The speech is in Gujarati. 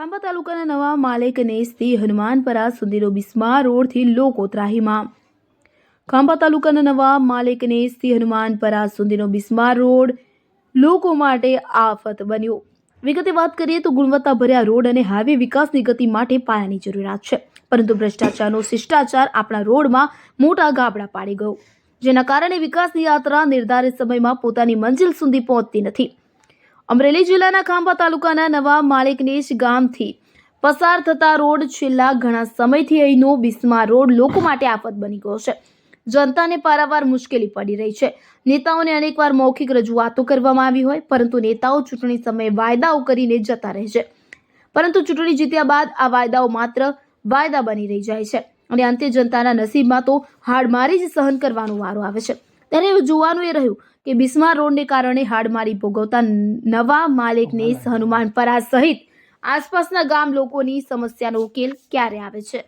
ખાંભા તાલુકાના નવા માલેકનેસથી હનુમાનપરા સુધીનો બિસ્માર રોડથી લોકો ત્રાહીમામ। ખાંભા તાલુકાના નવા માલેકનેસથી હનુમાનપરા સુધીનો બિસ્માર રોડ લોકો માટે આફત બન્યો। વિગતે વાત કરીએ તો ગુણવત્તાભર્યા રોડ અને હાઈવે વિકાસની ગતિ માટે પાયાની જરૂરિયાત છે, પરંતુ ભ્રષ્ટાચારનો શિષ્ટાચાર આપણા રોડમાં મોટા ગાબડા પાડી ગયો, જેના કારણે વિકાસની યાત્રા નિર્ધારિત સમયમાં પોતાની મંજિલ સુધી પહોંચતી નથી। અમરેલી જિલ્લાના ખાંભા તાલુકાના નવા માલેકનેસ ગામથી પસાર થતા રોડ છેલ્લા ઘણા સમયથી અહીંનો બિસ્માર રોડ લોકો માટે આફત બની ગયો છે। જનતાને પારાવાર મુશ્કેલી પડી રહી છે। નેતાઓને અનેકવાર મૌખિક રજૂઆતો કરવામાં આવી હોય, પરંતુ નેતાઓ ચૂંટણી સમયે વાયદાઓ કરીને જતા રહે છે, પરંતુ ચૂંટણી જીત્યા બાદ આ વાયદાઓ માત્ર વાયદા બની રહી જાય છે અને અંતે જનતાના નસીબમાં તો હાડમારી જ સહન કરવાનો વારો આવે છે। ત્યારે એવું જોવાનું એ રહ્યું કે બિસ્માર રોડને કારણે હાડમારી ભોગવતા નવા માલેકનેસ, હનુમાનપરા સહિત આસપાસના ગામ લોકોની સમસ્યાનો ઉકેલ ક્યારે આવે છે।